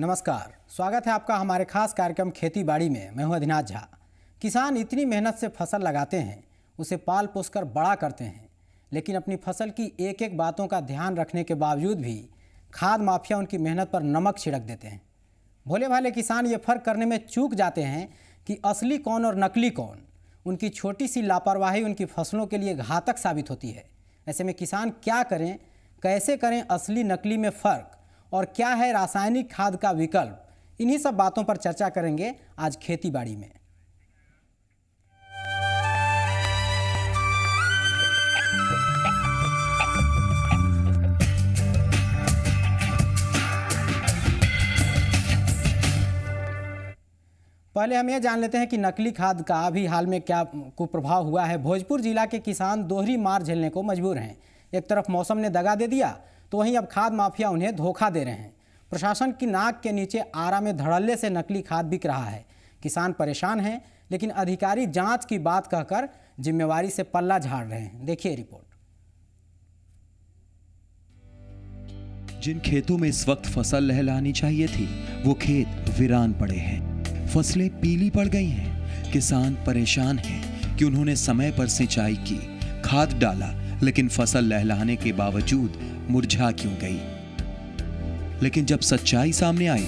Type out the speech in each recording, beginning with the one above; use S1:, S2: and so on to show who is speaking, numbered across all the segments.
S1: नमस्कार, स्वागत है आपका हमारे खास कार्यक्रम खेती बाड़ी में। मैं हूं अधिनाथ झा। किसान इतनी मेहनत से फसल लगाते हैं, उसे पाल पोस कर बड़ा करते हैं, लेकिन अपनी फसल की एक एक बातों का ध्यान रखने के बावजूद भी खाद माफिया उनकी मेहनत पर नमक छिड़क देते हैं। भोले भाले किसान ये फर्क करने में चूक जाते हैं कि असली कौन और नकली कौन। उनकी छोटी सी लापरवाही उनकी फसलों के लिए घातक साबित होती है। ऐसे में किसान क्या करें, कैसे करें असली नकली में फ़र्क, और क्या है रासायनिक खाद का विकल्प, इन्हीं सब बातों पर चर्चा करेंगे आज खेती बाड़ी में। पहले हम ये जान लेते हैं कि नकली खाद का अभी हाल में क्या कुप्रभाव हुआ है। भोजपुर जिला के किसान दोहरी मार झेलने को मजबूर हैं। एक तरफ मौसम ने दगा दे दिया तो वहीं अब खाद माफिया उन्हें धोखा दे रहे हैं। प्रशासन की नाक के नीचे आरा में धड़ल्ले से नकली खाद बिक रहा है। किसान परेशान हैं, लेकिन अधिकारी जांच की बात कहकर जिम्मेवारी से पल्ला झाड़ रहे हैं। देखिए रिपोर्ट।
S2: जिन खेतों में इस वक्त फसल लहलहानी चाहिए थी, वो खेत वीरान पड़े हैं। फसलें पीली पड़ गई हैं। किसान परेशान हैं कि उन्होंने समय पर सिंचाई की, खाद डाला, लेकिन फसल लहलहाने के बावजूद मुरझा क्यों गई। लेकिन जब सच्चाई सामने आई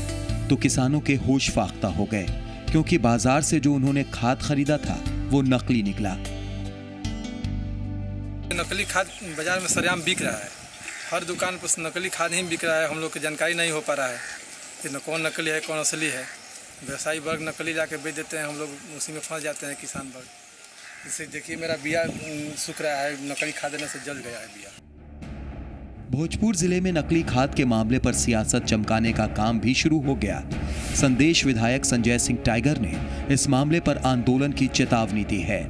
S2: तो किसानों के होश फाख्ता हो गए, क्योंकि बाजार से जो उन्होंने खाद खरीदा था वो नकली निकला।
S3: नकली खाद बाजार में सरेआम बिक रहा है। हर दुकान पर नकली खाद ही बिक रहा है। हम लोग की जानकारी नहीं हो पा रहा है कि कौन नकली है कौन असली है। व्यवसायी वर्ग नकली जाके बेच देते हैं, हम लोग उसी में फंस जाते हैं किसान वर्ग। इससे देखिए मेरा बिया सूख रहा है, नकली खाद देने से जल गया है बिया।
S2: भोजपुर जिले में नकली खाद के मामले पर सियासत चमकाने का काम भी शुरू हो गया। संदेश विधायक संजय सिंह टाइगर ने इस मामले पर आंदोलन की चेतावनी दी है।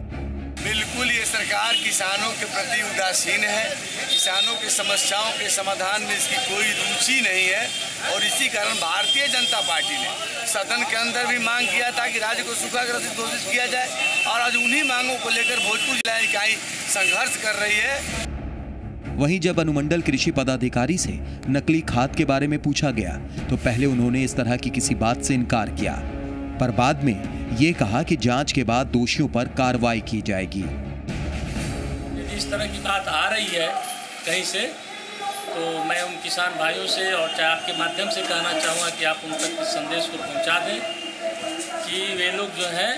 S4: बिल्कुल ये सरकार किसानों के प्रति उदासीन है। किसानों की समस्याओं के समाधान में इसकी कोई रुचि नहीं है, और इसी कारण भारतीय जनता पार्टी ने सदन के अंदर भी मांग किया था कि राज्य को सूखाग्रस्त घोषित किया जाए, और आज उन्हीं मांगों को लेकर भोजपुर जिला इकाई संघर्ष कर रही है।
S2: वहीं जब अनुमंडल कृषि पदाधिकारी से नकली खाद के बारे में पूछा गया तो पहले उन्होंने इस तरह की किसी बात से इनकार किया, पर बाद में ये कहा कि जांच के बाद दोषियों पर कार्रवाई की जाएगी।
S5: यदि इस तरह की बात आ रही है कहीं से, तो मैं उन किसान भाइयों से और चाहे आपके माध्यम से कहना चाहूँगा कि आप उन तक इस संदेश को पहुँचा दें कि वे लोग जो हैं,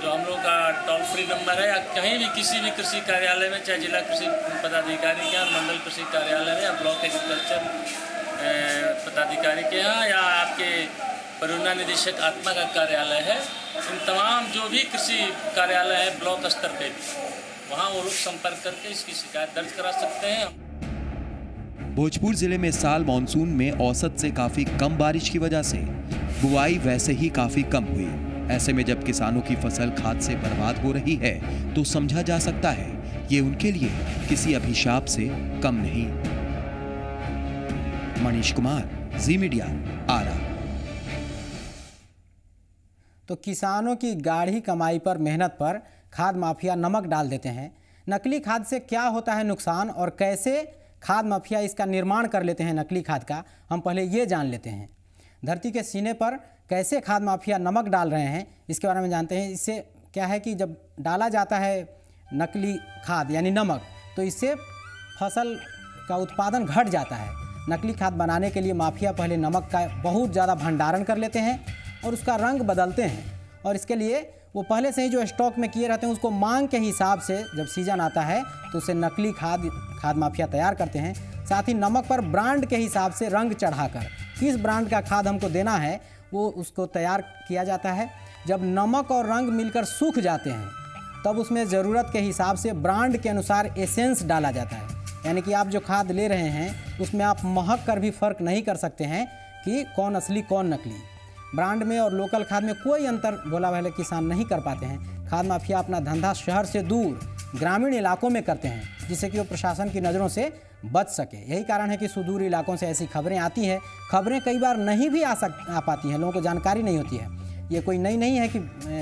S5: जो हम लोग का टोल फ्री नंबर है, या कहीं भी किसी भी कृषि कार्यालय में, चाहे जिला कृषि पदाधिकारी के यहाँ, मंडल कृषि कार्यालय में, या ब्लॉक एग्रीकल्चर पदाधिकारी के यहाँ, या आपके परियोजना निदेशक आत्मा का कार्यालय है, इन तमाम जो भी कृषि कार्यालय है ब्लॉक स्तर पे, वहाँ वो लोग संपर्क करके इसकी शिकायत दर्ज करा सकते हैं।
S2: भोजपुर जिले में साल मानसून में औसत से काफी कम बारिश की वजह से बुआई वैसे ही काफी कम हुई। ऐसे में जब किसानों की फसल खाद से बर्बाद हो रही है तो समझा जा सकता है ये उनके लिए किसी अभिशाप से कम नहीं। मनीष कुमार, जी मीडिया, आरा।
S1: तो किसानों की गाढ़ी कमाई पर, मेहनत पर खाद माफिया नमक डाल देते हैं। नकली खाद से क्या होता है नुकसान, और कैसे खाद माफिया इसका निर्माण कर लेते हैं नकली खाद का, हम पहले ये जान लेते हैं। धरती के सीने पर कैसे खाद माफिया नमक डाल रहे हैं, इसके बारे में जानते हैं। इससे क्या है कि जब डाला जाता है नकली खाद यानी नमक, तो इससे फसल का उत्पादन घट जाता है। नकली खाद बनाने के लिए माफिया पहले नमक का बहुत ज़्यादा भंडारण कर लेते हैं और उसका रंग बदलते हैं, और इसके लिए वो पहले से ही जो स्टॉक में किए रहते हैं उसको मांग के हिसाब से जब सीजन आता है तो उसे नकली खाद माफिया तैयार करते हैं। साथ ही नमक पर ब्रांड के हिसाब से रंग चढ़ाकर किस ब्रांड का खाद हमको देना है वो उसको तैयार किया जाता है। जब नमक और रंग मिलकर सूख जाते हैं तब उसमें ज़रूरत के हिसाब से ब्रांड के अनुसार एसेंस डाला जाता है। यानी कि आप जो खाद ले रहे हैं उसमें आप महक कर भी फ़र्क नहीं कर सकते हैं कि कौन असली कौन नकली। ब्रांड में और लोकल खाद में कोई अंतर भोला भाले किसान नहीं कर पाते हैं। खाद माफिया अपना धंधा शहर से दूर ग्रामीण इलाकों में करते हैं, जिससे कि वो प्रशासन की नज़रों से बच सके। यही कारण है कि सुदूर इलाकों से ऐसी खबरें आती हैं। खबरें कई बार नहीं भी आ पाती हैं, लोगों को जानकारी नहीं होती है। ये कोई नई नहीं है कि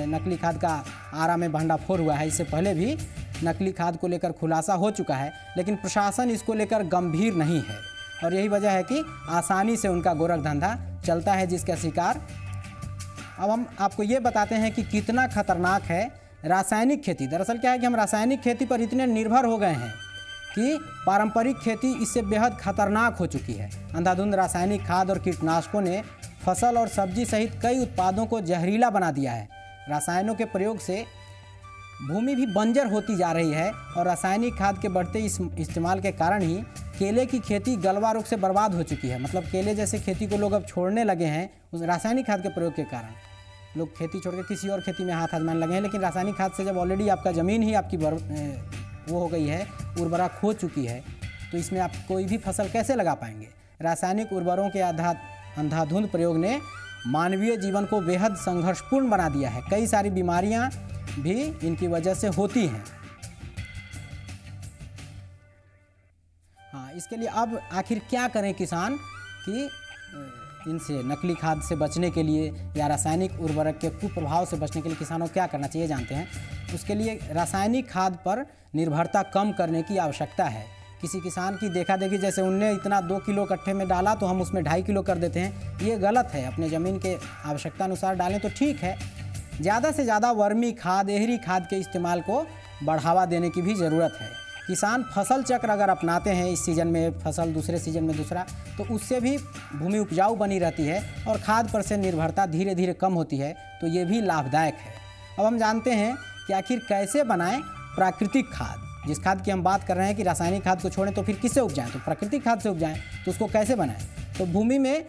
S1: नकली खाद का आरा में भंडाफोड़ हुआ है। इससे पहले भी नकली खाद को लेकर खुलासा हो चुका है, लेकिन प्रशासन इसको लेकर गंभीर नहीं है, और यही वजह है कि आसानी से उनका गोरख धंधा चलता है जिसका शिकार। अब हम आपको ये बताते हैं कि कितना खतरनाक है रासायनिक खेती। दरअसल क्या है कि हम रासायनिक खेती पर इतने निर्भर हो गए हैं कि पारंपरिक खेती इससे बेहद खतरनाक हो चुकी है। अंधाधुंध रासायनिक खाद और कीटनाशकों ने फसल और सब्जी सहित कई उत्पादों को जहरीला बना दिया है। रसायनों के प्रयोग से भूमि भी बंजर होती जा रही है और रासायनिक खाद के बढ़ते इस्तेमाल के कारण ही केले की खेती गलवा रोग से बर्बाद हो चुकी है। मतलब केले जैसे खेती को लोग अब छोड़ने लगे हैं उस रासायनिक खाद के प्रयोग के कारण। लोग खेती छोड़ के किसी और खेती में हाथ आजमाने लगे हैं, लेकिन रासायनिक खाद से जब ऑलरेडी आपका ज़मीन ही आपकी वो हो गई है, उर्वरा खो चुकी है, तो इसमें आप कोई भी फसल कैसे लगा पाएंगे। रासायनिक उर्वरों के अंधाधुंध प्रयोग ने मानवीय जीवन को बेहद संघर्षपूर्ण बना दिया है। कई सारी बीमारियां भी इनकी वजह से होती हैं। हाँ, इसके लिए अब आखिर क्या करें किसान कि इनसे नकली खाद से बचने के लिए या रासायनिक उर्वरक के कुप्रभाव से बचने के लिए किसानों को क्या करना चाहिए जानते हैं। उसके लिए रासायनिक खाद पर निर्भरता कम करने की आवश्यकता है। किसी किसान की देखा देखी, जैसे उनने इतना 2 किलो कट्ठे में डाला तो हम उसमें 2.5 किलो कर देते हैं, ये गलत है। अपने ज़मीन के आवश्यकता अनुसार डालें तो ठीक है। ज़्यादा से ज़्यादा वर्मी खाद, एहरी खाद के इस्तेमाल को बढ़ावा देने की भी ज़रूरत है। किसान फसल चक्र अगर अपनाते हैं, इस सीज़न में फसल, दूसरे सीज़न में दूसरा, तो उससे भी भूमि उपजाऊ बनी रहती है और खाद पर से निर्भरता धीरे धीरे कम होती है, तो ये भी लाभदायक है। अब हम जानते हैं कि आखिर कैसे बनाएं प्राकृतिक खाद। जिस खाद की हम बात कर रहे हैं कि रासायनिक खाद को छोड़ें तो फिर किससे उपजाएं, तो प्राकृतिक खाद से उपजाएं। तो उसको कैसे बनाएं, तो भूमि में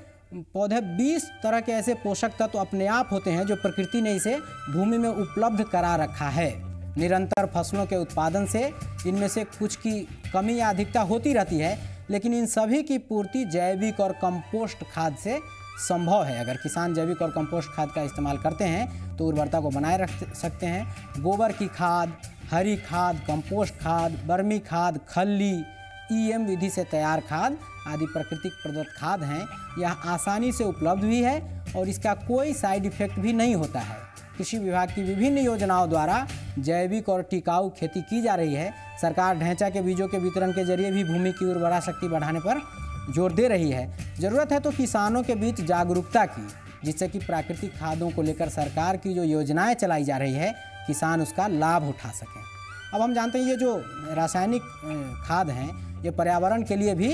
S1: पौधे 20 तरह के ऐसे पोषक तत्व अपने आप होते हैं जो प्रकृति ने इसे भूमि में उपलब्ध करा रखा है। निरंतर फसलों के उत्पादन से इनमें से कुछ की कमी या अधिकता होती रहती है, लेकिन इन सभी की पूर्ति जैविक और कंपोस्ट खाद से संभव है। अगर किसान जैविक और कंपोस्ट खाद का इस्तेमाल करते हैं तो उर्वरता को बनाए रख सकते हैं। गोबर की खाद, हरी खाद, कंपोस्ट खाद, बर्मी खाद, खल्ली, EM विधि से तैयार खाद आदि प्राकृतिक प्रदत्त खाद हैं। यह आसानी से उपलब्ध भी है और इसका कोई साइड इफेक्ट भी नहीं होता है। कृषि विभाग की विभिन्न योजनाओं द्वारा जैविक और टिकाऊ खेती की जा रही है। सरकार ढैंचा के बीजों के वितरण के जरिए भी भूमि की उर्वरा शक्ति बढ़ाने पर जोर दे रही है। ज़रूरत है तो किसानों के बीच जागरूकता की, जिससे कि प्राकृतिक खादों को लेकर सरकार की जो योजनाएं चलाई जा रही है, किसान उसका लाभ उठा सकें। अब हम जानते हैं ये जो रासायनिक खाद हैं ये पर्यावरण के लिए भी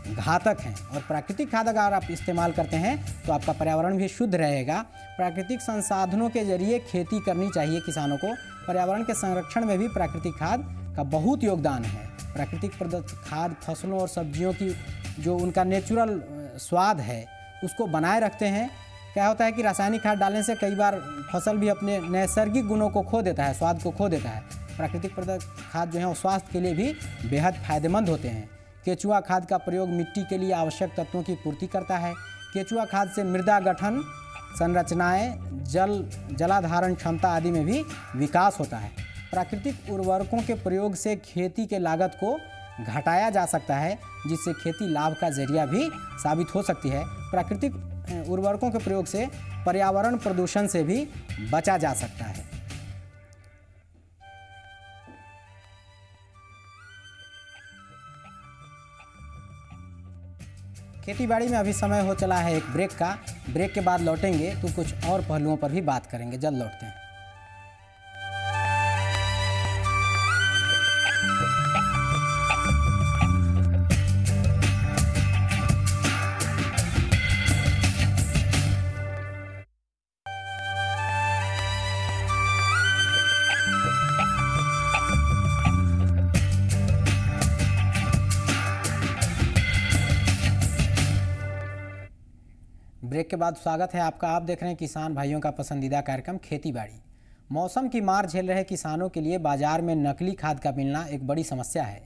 S1: घातक हैं, और प्राकृतिक खाद अगर आप इस्तेमाल करते हैं तो आपका पर्यावरण भी शुद्ध रहेगा। प्राकृतिक संसाधनों के जरिए खेती करनी चाहिए किसानों को। पर्यावरण के संरक्षण में भी प्राकृतिक खाद का बहुत योगदान है। प्राकृतिक प्रदत्त खाद फसलों और सब्जियों की जो उनका नेचुरल स्वाद है उसको बनाए रखते हैं। क्या होता है कि रासायनिक खाद डालने से कई बार फसल भी अपने नैसर्गिक गुणों को खो देता है, स्वाद को खो देता है। प्राकृतिक प्रदत्त खाद जो है वो स्वास्थ्य के लिए भी बेहद फायदेमंद होते हैं। केचुआ खाद का प्रयोग मिट्टी के लिए आवश्यक तत्वों की पूर्ति करता है। केचुआ खाद से मृदा गठन, संरचनाएं, जलाधारण क्षमता आदि में भी विकास होता है। प्राकृतिक उर्वरकों के प्रयोग से खेती के लागत को घटाया जा सकता है, जिससे खेती लाभ का जरिया भी साबित हो सकती है। प्राकृतिक उर्वरकों के प्रयोग से पर्यावरण प्रदूषण से भी बचा जा सकता है। खेतीबाड़ी में अभी समय हो चला है एक ब्रेक का। ब्रेक के बाद लौटेंगे तो कुछ और पहलुओं पर भी बात करेंगे। जल्द लौटते हैं। ब्रेक के बाद स्वागत है आपका। आप देख रहे हैं किसान भाइयों का पसंदीदा कार्यक्रम खेती बाड़ी। मौसम की मार झेल रहे किसानों के लिए बाजार में नकली खाद का मिलना एक बड़ी समस्या है।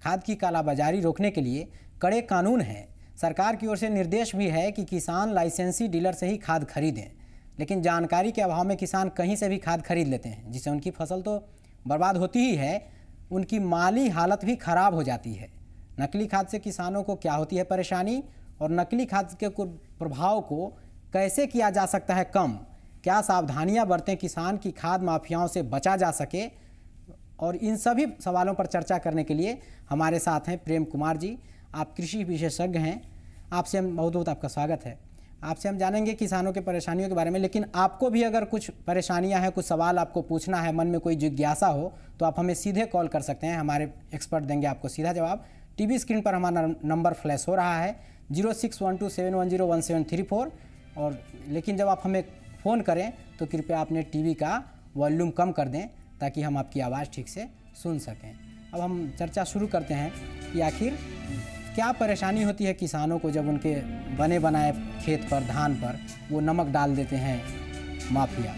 S1: खाद की कालाबाजारी रोकने के लिए कड़े कानून हैं। सरकार की ओर से निर्देश भी है कि किसान लाइसेंसी डीलर से ही खाद खरीदें, लेकिन जानकारी के अभाव में किसान कहीं से भी खाद खरीद लेते हैं, जिससे उनकी फसल तो बर्बाद होती ही है, उनकी माली हालत भी खराब हो जाती है। नकली खाद से किसानों को क्या होती है परेशानी, और नकली खाद के प्रभाव को कैसे किया जा सकता है कम, क्या सावधानियां बरतें किसान की खाद माफियाओं से बचा जा सके, और इन सभी सवालों पर चर्चा करने के लिए हमारे साथ हैं प्रेम कुमार जी। आप कृषि विशेषज्ञ हैं, आपसे बहुत बहुत आपका स्वागत है। आपसे हम जानेंगे किसानों के परेशानियों के बारे में, लेकिन आपको भी अगर कुछ परेशानियां हैं, कुछ सवाल आपको पूछना है, मन में कोई जिज्ञासा हो तो आप हमें सीधे कॉल कर सकते हैं। हमारे एक्सपर्ट देंगे आपको सीधा जवाब। टीवी स्क्रीन पर हमारा नंबर फ्लैश हो रहा है 0612710174। और लेकिन जब आप हमें फ़ोन करें तो कृपया अपने टीवी का वॉल्यूम कम कर दें ताकि हम आपकी आवाज़ ठीक से सुन सकें। अब हम चर्चा शुरू करते हैं कि आखिर क्या परेशानी होती है किसानों को जब उनके बने बनाए खेत पर, धान पर वो नमक डाल देते हैं माफिया।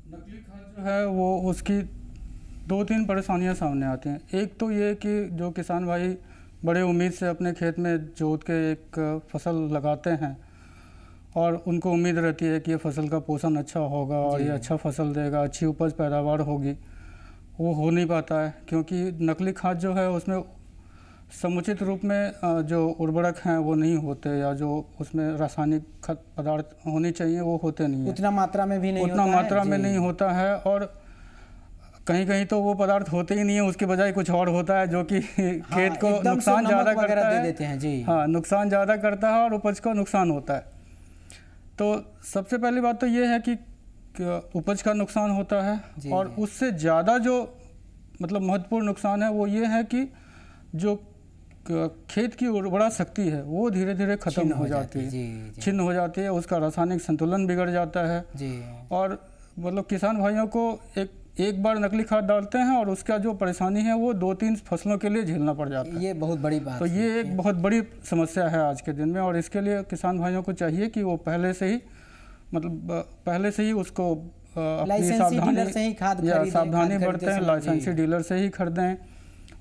S6: नकली खाद जो है वो उसकी 2-3 परेशानियां सामने आती हैं। एक तो ये कि जो किसान भाई बड़े उम्मीद से अपने खेत में जोत के एक फसल लगाते हैं और उनको उम्मीद रहती है कि ये फसल का पोषण अच्छा होगा और ये अच्छा फसल देगा, अच्छी उपज पैदावार होगी, वो हो नहीं पाता है क्योंकि नकली खाद जो है उसमें समुचित रूप में जो उर्वरक हैं वो नहीं होते, या जो उसमें रासायनिक खाद पदार्थ होने चाहिए वो होते नहीं है,
S1: उतना मात्रा में भी नहीं
S6: उतना
S1: होता
S6: मात्रा
S1: है।
S6: में नहीं होता है। और कहीं कहीं तो वो पदार्थ होते ही नहीं है, उसके बजाय कुछ और होता है जो कि खेत को
S1: एकदम से
S6: नुकसान
S1: नमक
S6: ज़्यादा
S1: वगैरह
S6: करता
S1: दे
S6: है।
S1: देते हैं जी।
S6: हाँ, नुकसान ज़्यादा करता है और उपज को नुकसान होता है। तो सबसे पहली बात तो ये है कि उपज का नुकसान होता है, और उससे ज़्यादा जो मतलब महत्वपूर्ण नुकसान है वो ये है कि जो खेत की उर्वरा शक्ति है वो धीरे धीरे खत्म हो जाती है, छिन्न हो जाती है, उसका रासायनिक संतुलन बिगड़ जाता है जी। और मतलब किसान भाइयों को एक बार नकली खाद डालते हैं और उसका जो परेशानी है वो 2-3 फसलों के लिए झेलना पड़ जाता है।
S1: ये बहुत बड़ी बात
S6: तो ये एक बहुत बड़ी समस्या है आज के दिन में, और इसके लिए किसान भाइयों को चाहिए कि वो पहले से ही उसको अपनी सावधानी बरतें, लाइसेंसी डीलर से ही खरीदें,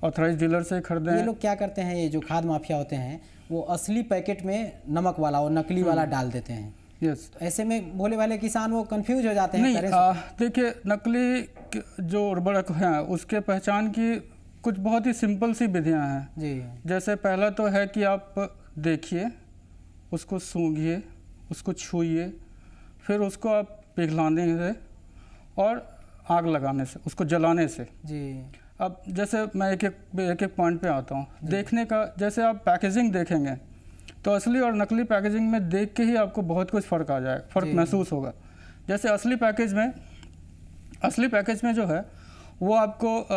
S6: ऑथराइज डीलर से खरीदें।
S1: ये लोग क्या करते हैं, ये जो खाद माफिया होते हैं वो असली पैकेट में नमक वाला और नकली वाला डाल देते हैं।
S6: यस,
S1: ऐसे में भोले वाले किसान वो कंफ्यूज हो जाते हैं।
S6: नहीं, देखिए नकली जो उर्वरक हैं उसके पहचान की कुछ बहुत ही सिंपल सी विधियां हैं जी। जैसे पहला तो है कि आप देखिए, उसको सूंघिए, उसको छूइए, फिर उसको आप पिघलाने से और आग लगाने से, उसको जलाने से जी। अब जैसे मैं एक एक पॉइंट पे आता हूँ देखने का। जैसे आप पैकेजिंग देखेंगे तो असली और नकली पैकेजिंग में देख के ही आपको बहुत कुछ फ़र्क आ जाएगा, फ़र्क महसूस होगा। जैसे असली पैकेज में जो है वो आपको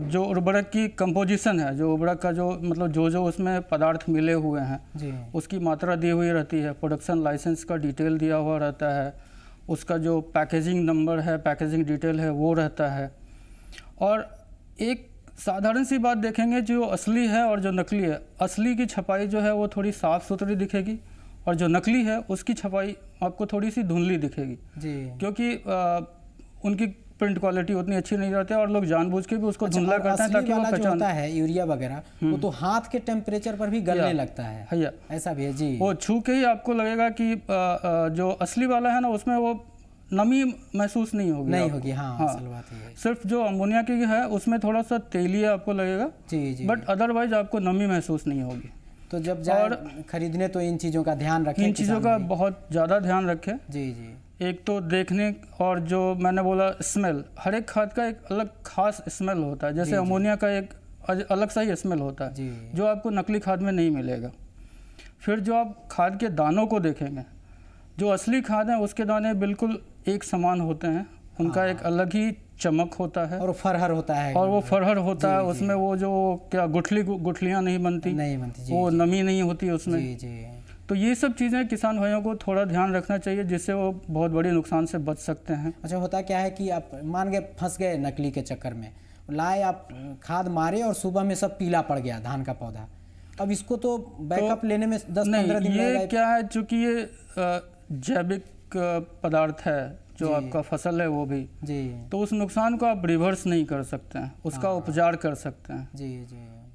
S6: जो उर्वरक की कंपोजिशन है, जो उर्वरक का जो मतलब जो उसमें पदार्थ मिले हुए हैं उसकी मात्रा दी हुई रहती है, प्रोडक्शन लाइसेंस का डिटेल दिया हुआ रहता है, उसका जो पैकेजिंग नंबर है, पैकेजिंग डिटेल है वो रहता है। और एक साधारण सी बात देखेंगे, जो असली है और जो नकली है, असली की छपाई जो है वो थोड़ी साफ़ सुथरी दिखेगी और जो नकली है उसकी छपाई आपको थोड़ी सी धुंधली दिखेगी जी। क्योंकि उनकी प्रिंट क्वालिटी उतनी अच्छी नहीं रहती है और लोग जानबूझ के भी उसको धुंधला करते हैं ताकि वो पहचान है।
S1: यूरिया वगैरह वो तो हाथ के टेम्परेचर पर भी गलने लगता है भैया, ऐसा भी है जी।
S6: वो छू के ही आपको लगेगा कि जो असली वाला है ना उसमें वो नमी महसूस नहीं होगी।
S1: हाँ, असल बात है।
S6: सिर्फ जो अमोनिया की है उसमें थोड़ा सा तेलिया आपको लगेगा जी। बट अदरवाइज आपको नमी महसूस नहीं होगी।
S1: तो जब जाए खरीदने तो इन चीज़ों का ध्यान रखें,
S6: इन चीज़ों का बहुत ज़्यादा ध्यान रखें जी। एक तो देखने, और जो मैंने बोला स्मेल, हर एक खाद का एक अलग खास स्मेल होता है। जैसे अमोनिया का एक अलग सा ही स्मेल होता है जो आपको नकली खाद में नहीं मिलेगा। फिर जो आप खाद के दानों को देखेंगे, जो असली खाद है उसके दाने बिल्कुल एक समान होते हैं, उनका एक अलग ही चमक होता है
S1: और फरहर होता है,
S6: उसमें वो जो क्या गुठलियाँ नहीं बनती वो नमी नहीं होती उसमें। तो ये सब चीज़ें किसान भाइयों को थोड़ा ध्यान रखना चाहिए जिससे वो बहुत बड़ी नुकसान से बच सकते हैं।
S1: अच्छा, होता क्या है कि आप मान गए फंस गए नकली के चक्कर में, लाए आप खाद मारे और सुबह में सब पीला पड़ गया धान का पौधा। अब इसको तो बैकअप लेने में 10-15 दिन
S6: ये क्या है, चूँकि ये जैविक पदार्थ है जो आपका फसल है वो भी जी, तो उस नुकसान को आप रिवर्स नहीं कर सकते हैं, उसका उपचार कर सकते हैं जी।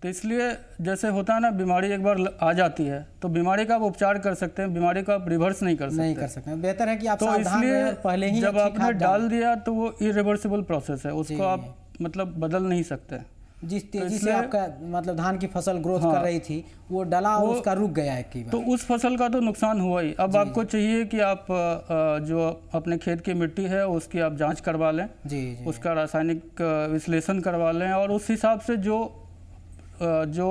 S6: तो इसलिए जैसे होता है ना, बीमारी एक बार आ जाती है तो बीमारी का आप उपचार कर सकते हैं, बीमारी का आप रिवर्स नहीं कर सकते।
S1: बेहतर है कि आप
S6: तो इसलिए पहले ही जब आपने डाल दिया तो वो इरिवर्सिबल प्रोसेस है, उसको आप मतलब बदल नहीं सकते।
S1: जिस तेजी से आपका मतलब धान की फसल ग्रोथ कर रही थी वो डला और उसका रुक गया एक बार,
S6: तो उस फसल का तो नुकसान हुआ ही। अब आपको चाहिए कि आप जो अपने खेत की मिट्टी है उसकी आप जांच करवा लें जी, उसका रासायनिक विश्लेषण करवा लें और उस हिसाब से जो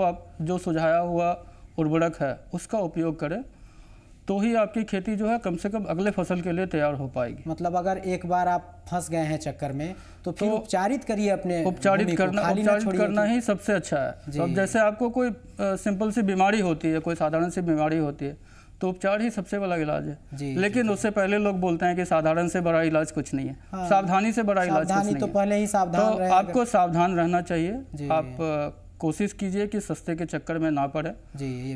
S6: आप सुझाया हुआ उर्वरक है उसका उपयोग करें, तो ही आपकी खेती जो है कम से कम अगले फसल के लिए तैयार हो पाएगी।
S1: मतलब अगर एक बार आप फंस गए हैं चक्कर में तो फिर उपचारित करिए अपने
S6: उपचारित करना ही सबसे अच्छा है। तो अब जैसे आपको कोई सिंपल सी बीमारी होती है, कोई साधारण सी बीमारी होती है, तो उपचार ही सबसे बड़ा इलाज है। लेकिन उससे पहले लोग बोलते हैं कि साधारण से बड़ा इलाज कुछ नहीं है। हाँ, सावधानी से बड़ा इलाज कुछ नहीं
S1: तो पहले ही सावधान
S6: तो आपको सावधान रहना चाहिए। आप कोशिश कीजिए कि सस्ते के चक्कर में ना पड़े।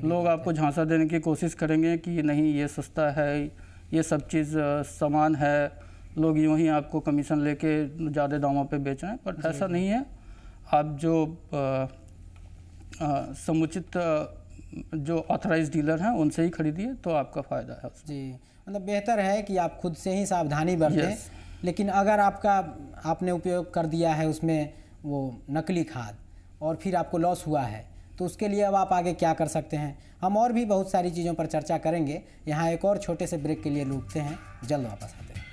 S6: लोग आपको झांसा देने की कोशिश करेंगे कि नहीं ये सस्ता है, ये सब चीज़ सामान है, लोग यूं ही आपको कमीशन लेके ज़्यादा दामों पे बेच रहे हैं, पर ऐसा नहीं है। आप जो समुचित जो ऑथराइज डीलर हैं उनसे ही खरीदिए तो आपका फ़ायदा है।
S1: जी, मतलब बेहतर है कि आप खुद से ही सावधानी बरतें। लेकिन अगर आपने उपयोग कर दिया है उसमें वो नकली खाद और फिर आपको लॉस हुआ है, तो उसके लिए अब आप आगे क्या कर सकते हैं? हम और भी बहुत सारी चीज़ों पर चर्चा करेंगे। यहाँ एक और छोटे से ब्रेक के लिए रुकते हैं, जल्द वापस आते हैं।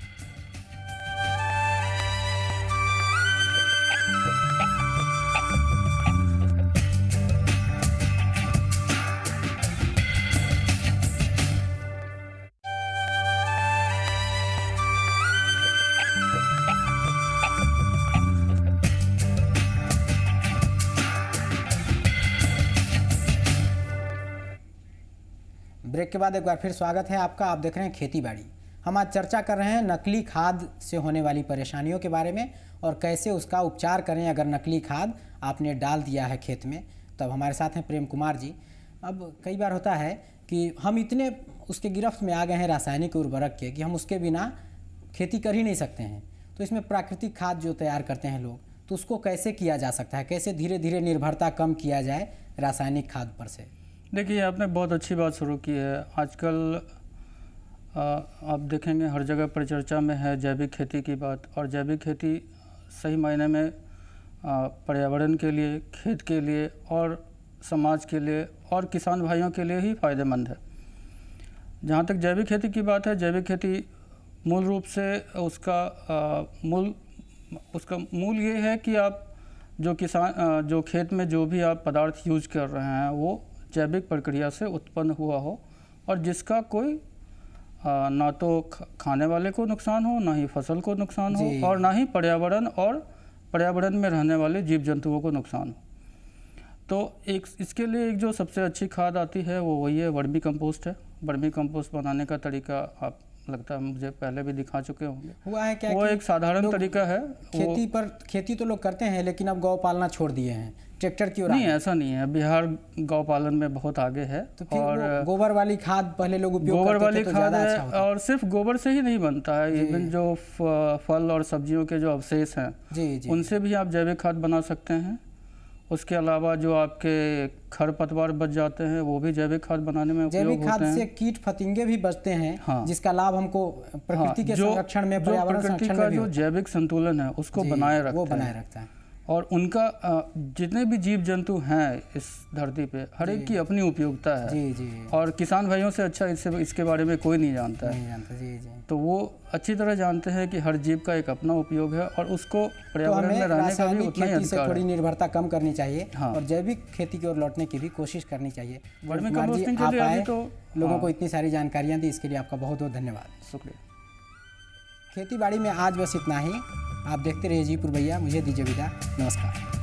S1: ब्रेक के बाद एक बार फिर स्वागत है आपका। आप देख रहे हैं खेती बाड़ी। हम आज चर्चा कर रहे हैं नकली खाद से होने वाली परेशानियों के बारे में और कैसे उसका उपचार करें अगर नकली खाद आपने डाल दिया है खेत में। तब हमारे साथ हैं प्रेम कुमार जी। अब कई बार होता है कि हम इतने उसके गिरफ्त में आ गए हैं रासायनिक उर्वरक के कि हम उसके बिना खेती कर ही नहीं सकते हैं। तो इसमें प्राकृतिक खाद जो तैयार करते हैं लोग, तो उसको कैसे किया जा सकता है? कैसे धीरे धीरे निर्भरता कम किया जाए रासायनिक खाद पर से?
S6: देखिए, आपने बहुत अच्छी बात शुरू की है। आजकल आप देखेंगे हर जगह पर चर्चा में है जैविक खेती की बात, और जैविक खेती सही मायने में पर्यावरण के लिए, खेत के लिए और समाज के लिए और किसान भाइयों के लिए ही फ़ायदेमंद है। जहाँ तक जैविक खेती की बात है, जैविक खेती मूल रूप से उसका मूल ये है कि आप जो खेत में जो भी आप पदार्थ यूज कर रहे हैं वो जैविक प्रक्रिया से उत्पन्न हुआ हो और जिसका कोई ना तो खाने वाले को नुकसान हो, ना ही फसल को नुकसान हो, और ना ही पर्यावरण और पर्यावरण में रहने वाले जीव जंतुओं को नुकसान हो। तो इसके लिए एक जो सबसे अच्छी खाद आती है वो वही है वर्मी कंपोस्ट है। वर्मी कंपोस्ट बनाने का तरीका आप लगता है मुझे पहले भी दिखा चुके होंगे।
S1: हुआ है क्या?
S6: वो एक साधारण तरीका है।
S1: खेती तो लोग करते हैं लेकिन अब गौ पालना छोड़ दिए हैं, ट्रैक्टर की ओर।
S6: नहीं, ऐसा नहीं है। बिहार गौ पालन में बहुत आगे है।
S1: तो फिर और गोबर वाली खाद पहले लोग उपयोग करते थे तो ज़्यादा अच्छा होता है।
S6: और सिर्फ गोबर से ही नहीं बनता है, इवन जो फल और सब्जियों के जो अवशेष हैं उनसे भी आप जैविक खाद बना सकते हैं। उसके अलावा जो आपके खरपतवार बच जाते हैं वो भी जैविक खाद बनाने में उपयोग होते हैं।
S1: जैविक खाद से कीट फतिंगे भी बचते हैं। हाँ। जिसका लाभ हमको प्रकृति के संरक्षण में, पर्यावरण संरक्षण में भी
S6: जो जैविक संतुलन है उसको बनाए रखता है। और उनका जितने भी जीव जंतु हैं इस धरती पे, हर एक की अपनी उपयोगिता है। और किसान भाइयों से अच्छा इसके बारे में कोई नहीं जानता है। तो वो अच्छी तरह जानते हैं कि हर जीव का एक अपना उपयोग है और उसको पर्यावरण में रहने का भी उतना ही अधिकार है।
S1: थोड़ी निर्भरता कम करनी चाहिए। हाँ। और जैविक खेती की ओर लौटने की भी कोशिश करनी चाहिए।
S6: वर्मी कंपोस्टिंग के लिए अभी तो
S1: लोगों को इतनी सारी जानकारियाँ दी, इसके लिए आपका बहुत बहुत धन्यवाद।
S6: शुक्रिया।
S1: खेती बाड़ी में आज बस इतना ही। आप देखते रहिए जी पुरवैया। मुझे दीजिए विदा। नमस्कार।